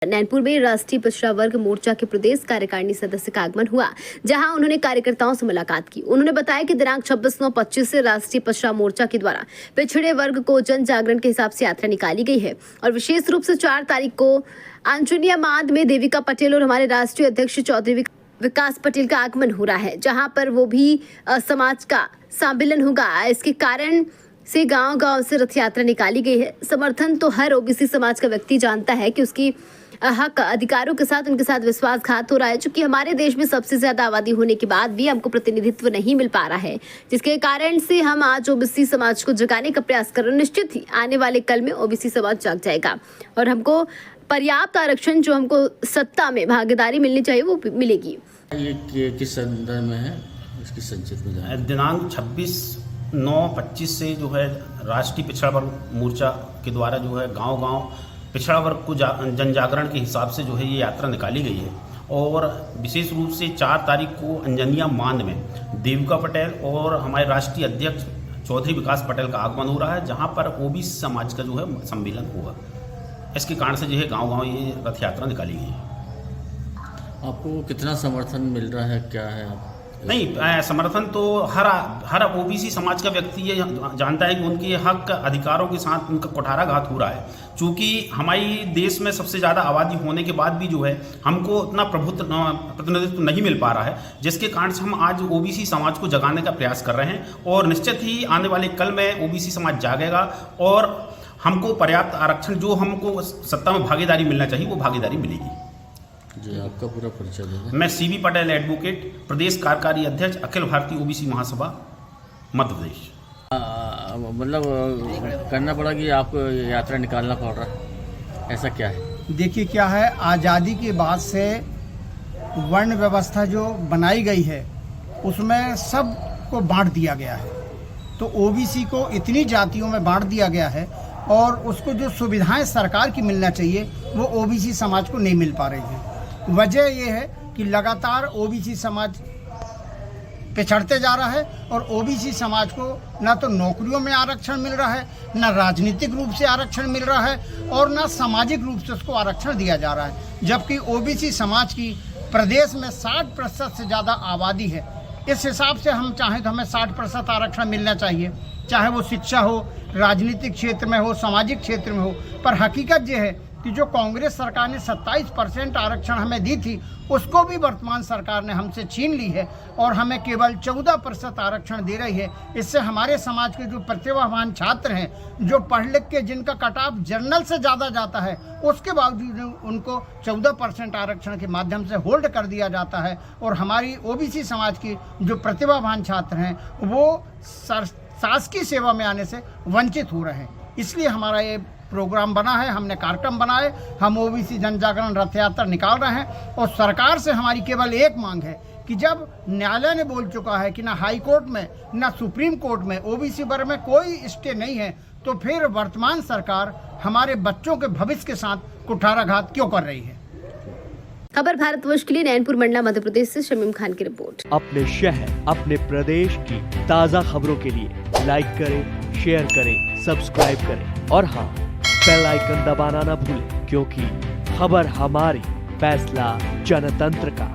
नैनपुर में राष्ट्रीय पिछड़ा वर्ग मोर्चा के प्रदेश कार्यकारिणी सदस्य का आगमन हुआ, जहां उन्होंने कार्यकर्ताओं से मुलाकात की। उन्होंने बताया कि दिनांक 26/9/25 से राष्ट्रीय पिछड़ा मोर्चा के द्वारा पिछड़े वर्ग को जन जागरण के हिसाब से यात्रा निकाली गई है और विशेष रूप से 4 तारीख को आंचुनिया माद में देविका पटेल और हमारे राष्ट्रीय अध्यक्ष चौधरी विकास पटेल का आगमन हो रहा है, जहाँ पर वो भी समाज का सम्मेलन होगा। इसके कारण से गांव-गांव से रथ यात्रा निकाली गई है। समर्थन तो हर ओबीसी समाज का व्यक्ति जानता है कि उसकी हक अधिकारों के साथ उनके साथ विश्वासघात हो रहा है, चूंकि हमारे देश में सबसे ज्यादा आबादी होने के बाद भी हमको प्रतिनिधित्व नहीं मिल पा रहा है, जिसके कारण से हम आज ओबीसी समाज को जगाने का प्रयास कर रहे हैं। निश्चित ही आने वाले कल में ओबीसी समाज जाग जाएगा और हमको पर्याप्त आरक्षण जो हमको सत्ता में भागीदारी मिलनी चाहिए वो मिलेगी। ये किस संदर्भ में है, इसकी संक्षिप्त में जाए। दिनांक 26/9/25 से जो है राष्ट्रीय पिछड़ा वर्ग मोर्चा के द्वारा जो है गांव-गांव पिछड़ा वर्ग को जन जागरण के हिसाब से जो है ये यात्रा निकाली गई है और विशेष रूप से 4 तारीख को अंजनिया मांद में देविका पटेल और हमारे राष्ट्रीय अध्यक्ष चौधरी विकास पटेल का आगमन हो रहा है, जहां पर ओबीसी समाज का जो है सम्मेलन होगा। इसके कारण से जो है गांव-गांव ये रथ यात्रा निकाली गई है। आपको कितना समर्थन मिल रहा है, क्या है? नहीं, समर्थन तो हर ओबीसी समाज का व्यक्ति ये जानता है कि उनके हक अधिकारों के साथ उनका कुठाराघात हो रहा है, क्योंकि हमारी देश में सबसे ज़्यादा आबादी होने के बाद भी जो है हमको उतना प्रतिनिधित्व नहीं मिल पा रहा है, जिसके कारण से हम आज ओबीसी समाज को जगाने का प्रयास कर रहे हैं और निश्चित ही आने वाले कल में ओबीसी समाज जागेगा और हमको पर्याप्त आरक्षण जो हमको सत्ता में भागीदारी मिलना चाहिए वो भागीदारी मिलेगी। जी, आपका पूरा परिचय दें। मैं सीबी पटेल एडवोकेट, प्रदेश कार्यकारी अध्यक्ष, अखिल भारतीय ओबीसी महासभा मध्य प्रदेश। मतलब करना पड़ा कि आपको यात्रा निकालना पड़ रहा है, ऐसा क्या है? देखिए क्या है, आज़ादी के बाद से वर्ण व्यवस्था जो बनाई गई है उसमें सबको बांट दिया गया है, तो ओबीसी को इतनी जातियों में बांट दिया गया है और उसको जो सुविधाएं सरकार की मिलना चाहिए वो ओबीसी समाज को नहीं मिल पा रही है। वजह ये है कि लगातार ओबीसी समाज पिछड़ते जा रहा है और ओबीसी समाज को ना तो नौकरियों में आरक्षण मिल रहा है, ना राजनीतिक रूप से आरक्षण मिल रहा है और ना सामाजिक रूप से उसको आरक्षण दिया जा रहा है, जबकि ओबीसी समाज की प्रदेश में 60% से ज़्यादा आबादी है। इस हिसाब से हम चाहें तो हमें 60% आरक्षण मिलना चाहिए, चाहे वो शिक्षा हो, राजनीतिक क्षेत्र में हो, सामाजिक क्षेत्र में हो। पर हकीकत ये है कि जो कांग्रेस सरकार ने 27% आरक्षण हमें दी थी उसको भी वर्तमान सरकार ने हमसे छीन ली है और हमें केवल 14% आरक्षण दे रही है। इससे हमारे समाज के जो प्रतिभावान छात्र हैं, जो पढ़ लिख के जिनका कट ऑफ जनरल से ज़्यादा जाता है, उसके बावजूद उनको 14% आरक्षण के माध्यम से होल्ड कर दिया जाता है और हमारी ओबीसी समाज की जो प्रतिभावान छात्र हैं वो शासकीय सेवा में आने से वंचित हो रहे हैं। इसलिए हमारा ये प्रोग्राम बना है, हमने कार्यक्रम बनाए, हम ओबीसी जन जागरण रथ यात्रा निकाल रहे हैं और सरकार से हमारी केवल एक मांग है कि जब न्यायालय ने बोल चुका है कि ना हाई कोर्ट में ना सुप्रीम कोर्ट में ओबीसी वर्ग में कोई स्टे नहीं है, तो फिर वर्तमान सरकार हमारे बच्चों के भविष्य के साथ कुठाराघात क्यों कर रही है। खबर भारतवर्ष के लिए नैनपुर मंडला मध्य प्रदेश से शमीम खान की रिपोर्ट। अपने शहर अपने प्रदेश की ताज़ा खबरों के लिए लाइक करें, शेयर करें, सब्सक्राइब करें और हाँ, बेल आइकन दबाना ना भूलें, क्योंकि खबर हमारी, फैसला जनतंत्र का।